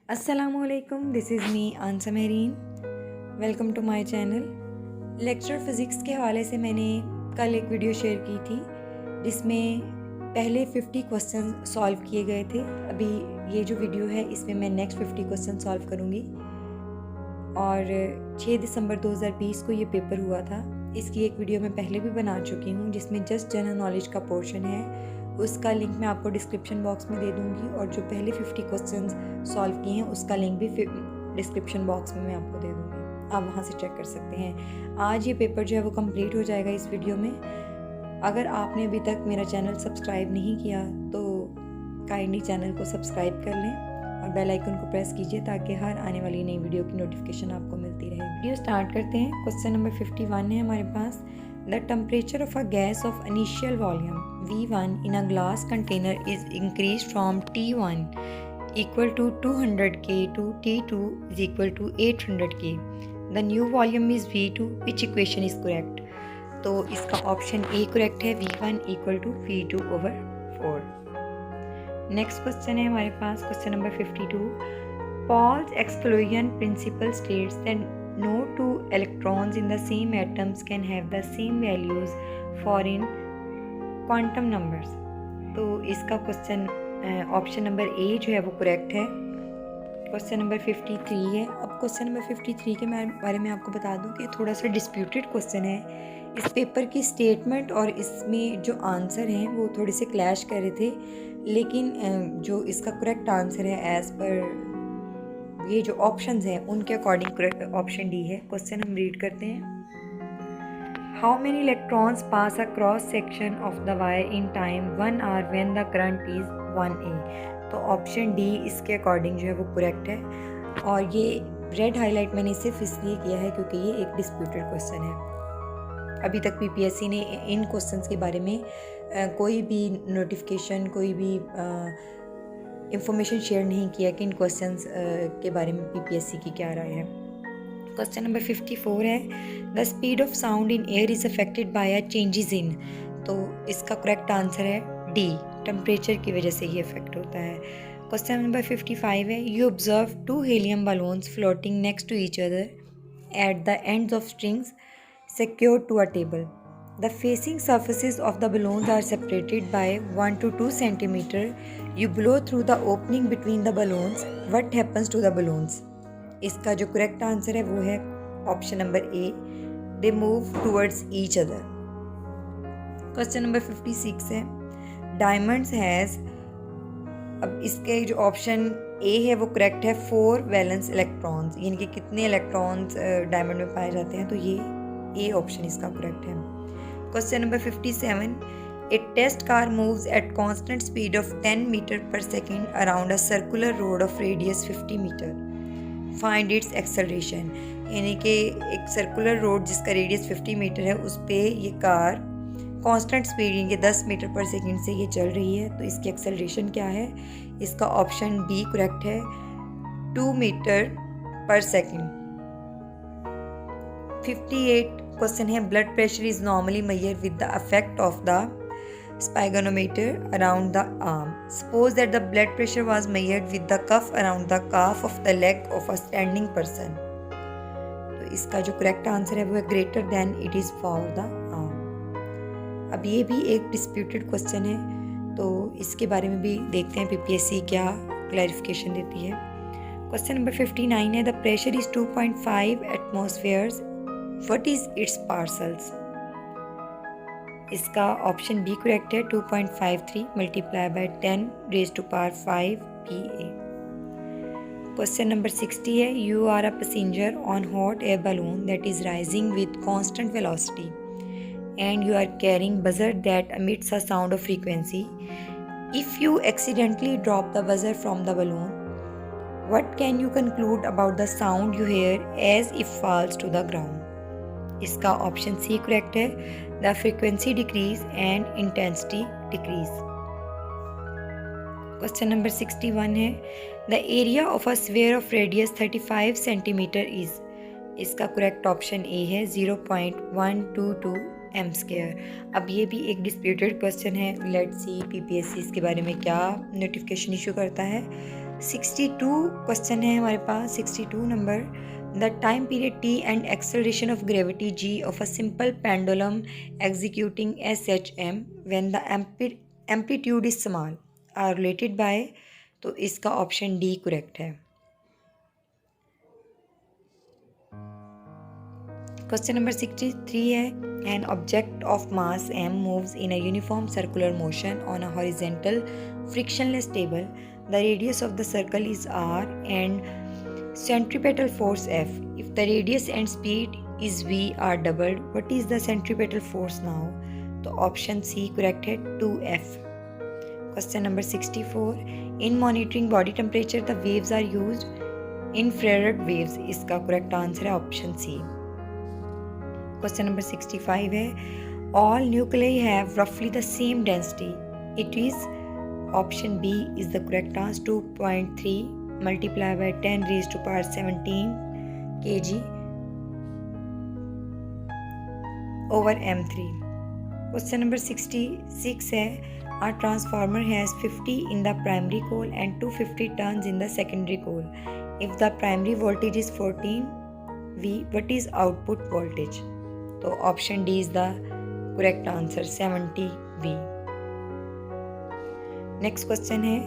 अस्सलामुअलैकुम, this is me Ansa Mareen. Welcome to my channel. Lecture physics के हवाले से मैंने कल एक वीडियो शेयर की थी जिसमें पहले 50 क्वेश्चन सॉल्व किए गए थे। अभी ये जो वीडियो है इसमें मैं नेक्स्ट 50 क्वेश्चन सॉल्व करूँगी और 6 दिसंबर 2020 को ये पेपर हुआ था। इसकी एक वीडियो मैं पहले भी बना चुकी हूँ जिसमें जस्ट जनरल नॉलेज का पोर्शन है, उसका लिंक मैं आपको डिस्क्रिप्शन बॉक्स में दे दूँगी और जो पहले 50 क्वेश्चंस सॉल्व किए हैं उसका लिंक भी डिस्क्रिप्शन बॉक्स में मैं आपको दे दूँगी, आप वहाँ से चेक कर सकते हैं। आज ये पेपर जो है वो कंप्लीट हो जाएगा इस वीडियो में। अगर आपने अभी तक मेरा चैनल सब्सक्राइब नहीं किया तो काइंडली चैनल को सब्सक्राइब कर लें और बेल आइकन को प्रेस कीजिए ताकि हर आने वाली नई वीडियो की नोटिफिकेशन आपको मिलती रहे। वीडियो स्टार्ट करते हैं। क्वेश्चन नंबर 51 है हमारे पास। The temperature of a gas of initial volume V1 in a glass container is increased from T1 equal to 200 K to T2 is equal to 800 K. The new volume is V2. Which equation is correct? तो इसका option A correct है, V1 equal to V2 over 4. Next question है हमारे पास question number 52. Paul's exclusion principle states that no two electrons in the same atoms can have the same values for in quantum numbers. तो इसका question option number A जो है वो correct है। Question number 53 है। अब क्वेश्चन नंबर 53 के बारे में आपको बता दूं कि थोड़ा सा डिस्प्यूटेड क्वेश्चन है। इस पेपर की स्टेटमेंट और इसमें जो आंसर हैं वो थोड़े से क्लैश कर रहे थे, लेकिन जो इसका करेक्ट आंसर है एज़ पर ये जो ऑप्शंस हैं उनके अकॉर्डिंग करेक्ट ऑप्शन डी है। क्वेश्चन हम रीड करते हैं। How many electrons pass a cross section of the wire in time 1 hour when the current is 1A। तो ऑप्शन डी इसके अकॉर्डिंग जो है वो करेक्ट है और ये रेड हाईलाइट मैंने सिर्फ इसलिए किया है क्योंकि ये एक डिस्प्यूटेड क्वेश्चन है। अभी तक पीपीएससी ने इन क्वेश्चंस के बारे में कोई भी नोटिफिकेशन, कोई भी इंफॉर्मेशन शेयर नहीं किया कि इन क्वेश्चंस के बारे में पीपीएससी की क्या राय है। क्वेश्चन नंबर 54 है। The speed of sound in air is affected by a changes in. तो इसका करेक्ट आंसर है डी, टेम्परेचर की वजह से ये इफेक्ट होता है। क्वेश्चन नंबर 55 है। You observe 2 helium balloons floating next to each other at the ends of strings secured to a table. The facing surfaces of the balloons are separated by 1 to 2 centimeter. You blow through the opening between the balloons. What happens to the balloons? इसका जो correct answer है वो है option number A, They move towards each other. Question number 56 है। Diamonds has, अब इसके जो option A है वो करेक्ट है, 4 वैलेंस इलेक्ट्रॉन्स, यानी कि कितने इलेक्ट्रॉन्स डायमंड में पाए जाते हैं, तो ये ए ऑप्शन इसका करेक्ट है। Question number 57. A test car moves at constant speed of 10 meter per second around a circular road of radius 50 meter. Find its acceleration. यानी कि एक सर्कुलर रोड जिसका रेडियस 50 मीटर है उस पे ये कार कांस्टेंट स्पीड यानी कि 10 मीटर पर सेकंड से ये चल रही है, तो इसकी एक्सेलरेशन क्या है? इसका ऑप्शन बी करेक्ट है, 2 मीटर पर सेकंड। 58 क्वेश्चन है। Blood pressure is normally measured with the effect of the sphygmomanometer around the arm. Suppose that the blood pressure was measured with the cuff around the calf of the leg of a standing person. तो इसका जो correct answer है वो है greater than it is for the arm. अब ये भी एक डिस्प्यूटेड क्वेश्चन है, तो इसके बारे में भी देखते हैं पीपीएससी क्या क्लैरिफिकेशन देती है। क्वेश्चन नंबर 59 है। The pressure is 2.5 atmospheres. What is its pascals? इसका ऑप्शन बी करेक्ट है, 2.53 multiply by 10 raise to power 5 PA। Question number 60 है। You are a passenger on hot air balloon that is rising with constant velocity and you are carrying buzzer that emits a sound of frequency. If you accidentally drop the buzzer from the balloon, what can you conclude about the sound you hear as it falls to the ground? इसका option C correct है, the frequency decrease and intensity decrease. Question number 61 है। The area of a sphere of radius 35 centimetre is. इसका correct option A है, 0.122 m²। अब ये भी एक disputed question है, लेट्स सी पीपीएससी इसके बारे में क्या नोटिफिकेशन इशू करता है। 62 क्वेश्चन है हमारे पास। 62 number, the time period t and acceleration of gravity g of a simple pendulum executing SHM when the amplitude is small are related by, तो इसका ऑप्शन डी करेक्ट है। क्वेश्चन नंबर 63 है, an object of mass m moves in a uniform circular motion on a horizontal frictionless table. The radius of the circle is r and centripetal force F. If the radius and speed is v are doubled, what is the centripetal force now? तो option C correct है, 2F। Question number 64, in monitoring body temperature the waves are used infrared waves, इसका correct answer है option C. Question number 65 है, all nuclei have रफली the same density, it is, option B is the correct answer, 2.3 multiply by 10 raised to power 17 kg over m3। Question number 66 है, a transformer has 50 in the primary coil and 250 turns in the secondary coil. If the primary voltage is 14 V, what is output voltage? तो option D is the correct answer, 70 V। Next question है,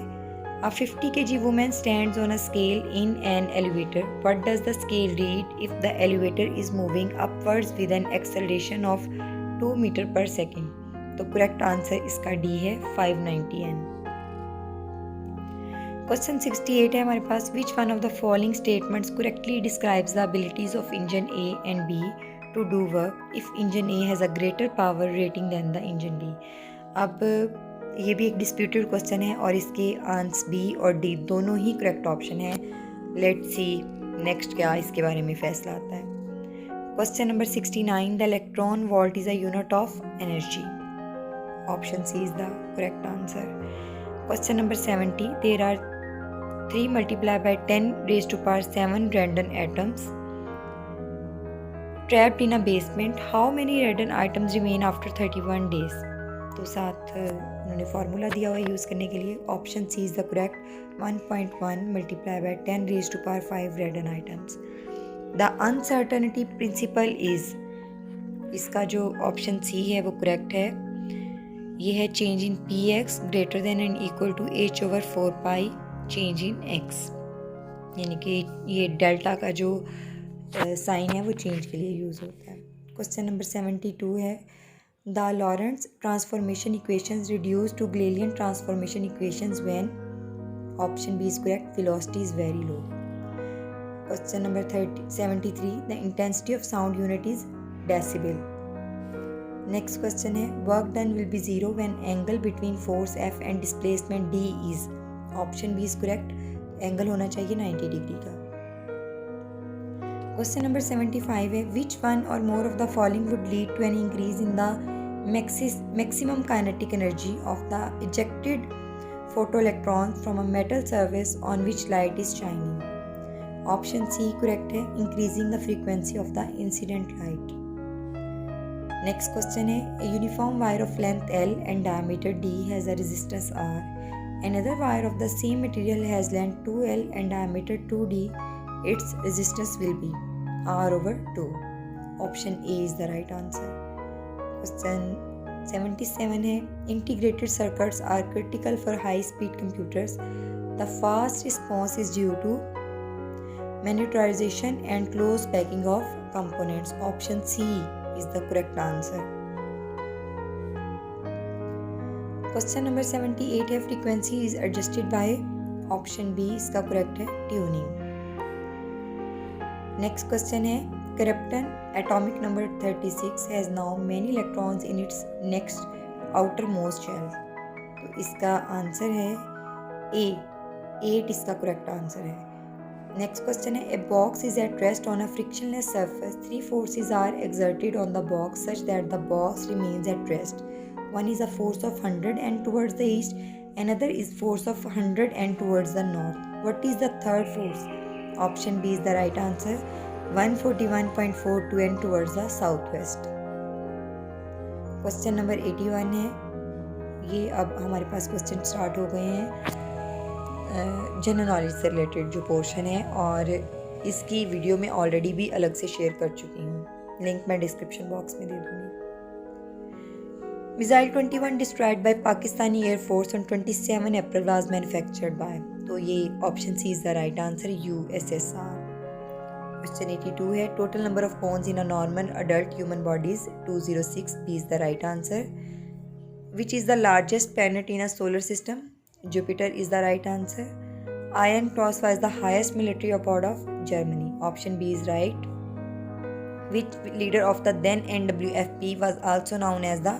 a 50 kg woman stands on a scale in an elevator. What does the scale read if the elevator is moving upwards with an acceleration of 2 meter per second? तो correct answer इसका D है, 590 N। Question 68 है हमारे पास, which one of the following statements correctly describes the abilities of engine A and B to do work if engine A has a greater power rating than the engine B? अब ये भी एक disputed question है और इसके answer B और D दोनों ही करेक्ट ऑप्शन है। लेट्स सी नेक्स्ट क्या इसके बारे में फैसला आता है। Question number 69, the electron volt is a unit of energy, option C is the correct answer. Question number 70, there are 3 multiplied by 10 raised to power 7 radon atoms trapped in a basement. How many radon atoms remain after 31 days? तो साथ उन्होंने formula दिया हुआ है use करने के लिए, option C is the correct, 1.1 multiply by 10 raised to power 5 radon atoms. The uncertainty principle is, इसका जो ऑप्शन सी है वो करेक्ट है। ये है change in P X greater than and equal to h over 4 pi change in x, यानी कि ये डेल्टा का जो साइन है वो चेंज के लिए यूज़ होता है। क्वेश्चन नंबर 72 है, the Lorentz transformation equations reduce to Galilean transformation equations when, option B is correct, velocity is very low. Question number 73, the intensity of sound unit is decibel. Next question है, work done will be zero when angle between force F and displacement D is, option B is correct, angle होना चाहिए 90 degree का। Question number 75 है, which one or more of the following would lead to an increase in the maximum kinetic energy of the ejected photoelectrons from a metal surface on which light is shining? Option C correct है, increasing the frequency of the incident light. Next question है, a uniform wire of length L and diameter D has a resistance R. Another wire of the same material has length 2L and diameter 2D. Its resistance will be R over 2. Option A is the right answer. Question 77 है, integrated circuits are critical for high speed computers. The fast response is due to miniaturization and close packing of components. Option C is the correct answer. Question number 78 है, frequency is adjusted by, option B इसका correct है, tuning. Next question है, Krypton atomic number 36 has now many electrons in its next outermost shell. तो इसका answer है A, 8 इसका correct answer है। Next question है, a box is at rest on a frictionless surface. 3 forces are exerted on the box such that the box remains at rest. One is a force of 100 and towards the east, another is force of 100 and towards the north. What is the third force? Option B is the right answer, 141.42 and towards the southwest. Question number 81 है, ये अब हमारे पास question start हो गए हैं general knowledge से related जो portion है, और इसकी वीडियो मैं ऑलरेडी भी अलग से शेयर कर चुकी हूँ, लिंक मैं डिस्क्रिप्शन बॉक्स में दे दूँगी। Missile 21 destroyed by Pakistani air force on 27 April was manufactured by, तो ये option C is the right answer, USSR। Question 82 है, total number of bones in a normal adult human bodies 206, B is the right answer. Which is the largest planet in a solar system, Jupiter is the right answer. Iron cross was the highest military award of Germany, option B is right. Which leader of the then NWFP was also known as the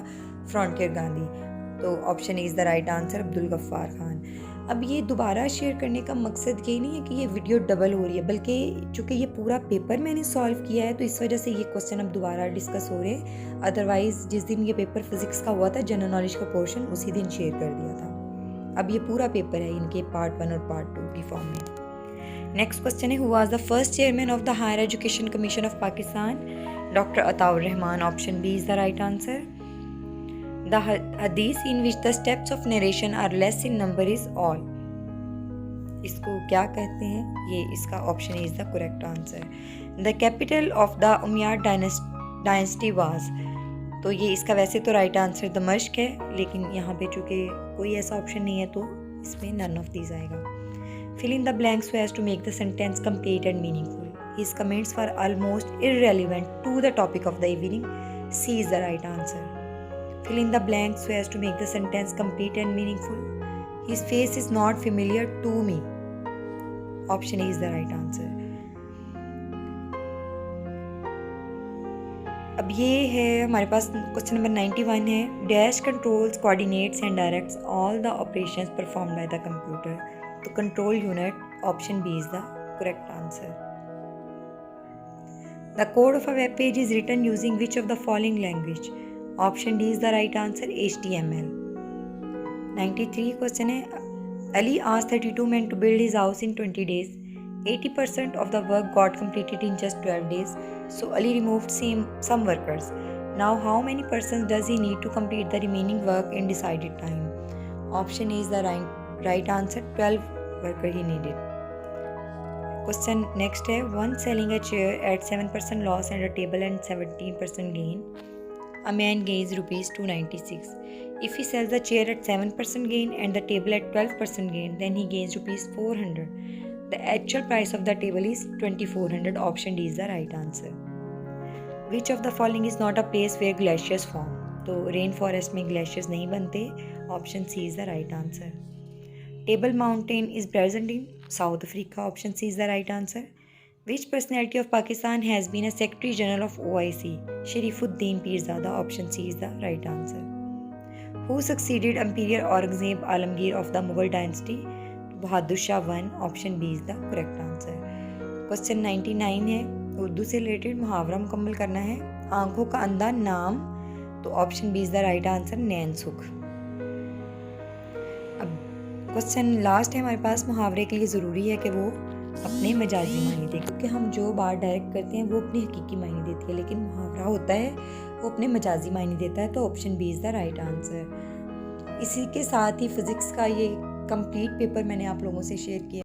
Frontier Gandhi, तो option is the right answer, Abdul Ghaffar Khan. अब ये दोबारा share करने का मकसद ये नहीं है कि ये वीडियो डबल हो रही है, बल्कि चूँकि ये पूरा पेपर मैंने सॉल्व किया है तो इस वजह से ये क्वेश्चन अब दोबारा डिस्कस हो रहे हैं। अदरवाइज़ जिस दिन ये पेपर फिजिक्स का हुआ था, जनरल नॉलेज का पोर्शन उसी दिन शेयर कर दिया था। अब ये पूरा पेपर है इनके पार्ट 1 और पार्ट 2 की फॉर्म में। नेक्स्ट क्वेश्चन है, who was the first chairman of the higher education commission of Pakistan, doctor Ataur Rahman, option B is the right answer. The hadith in which the steps of narration are less in number is all, इसको क्या कहते हैं, ये इसका option is the correct answer. The capital of the Umayyad dynasty was, तो ये इसका वैसे तो राइट आंसर दमिश्क है, लेकिन यहाँ पे चूँकि कोई ऐसा ऑप्शन नहीं है तो इसमें नन ऑफ दीज आएगा। Fill in the blanks so as to make the sentence complete and meaningful. His comments were almost irrelevant to the topic of the evening. C is the right answer. Fill in the blanks so as to make the sentence complete and meaningful. His face is not familiar to me. Option A is the right answer. अब ये है हमारे पास question number 91 है, dash controls coordinates and directs all the operations performed by the computer, तो control unit, option B is the correct answer. The code of a web page is written using which of the following language, option D is the right answer, HTML। 93 question है, Ali asked 32 men to build his house in 20 days. 80% of the work got completed in just 12 days. So Ali removed some workers. Now how many persons does he need to complete the remaining work in decided time? Option A is the right answer, 12 worker he needed. Question next है, one selling a chair at 7% loss and a table at 17% gain, a man gains rupees 296. If he sells the chair at 7% gain and the table at 12% gain, then he gains rupees 400. The actual price of the table is 2400. Option D is the right answer. Which of the following is not a place where glaciers form? तो rain forest में glaciers नहीं बनते, option C is the right answer. Table mountain is present in South Africa, option C is the right answer. Which personality of Pakistan has been a secretary general of OIC, Sharifuddin Pirzada, option C is the right answer. Who succeeded emperor Aurangzeb Alamgir of the Mughal dynasty, Bahadur Shah 1, option B is the correct answer. Question 99 है, उर्दू से related मुहावरा मुकम्मल करना है, आंखों का अंधा नाम, तो option B is the right answer, नैन सुख। अब क्वेश्चन लास्ट है हमारे पास, मुहावरे के लिए ज़रूरी है कि वो अपने मजाजी मायने दें, क्योंकि हम जो बात डायरेक्ट करते हैं वो अपने हकीकी मायने देती है, लेकिन मुहावरा होता है वो अपने मजाजी मायने देता है, तो option B is the right answer. इसी के साथ ही फिज़िक्स का ये कंप्लीट पेपर मैंने आप लोगों से शेयर किया।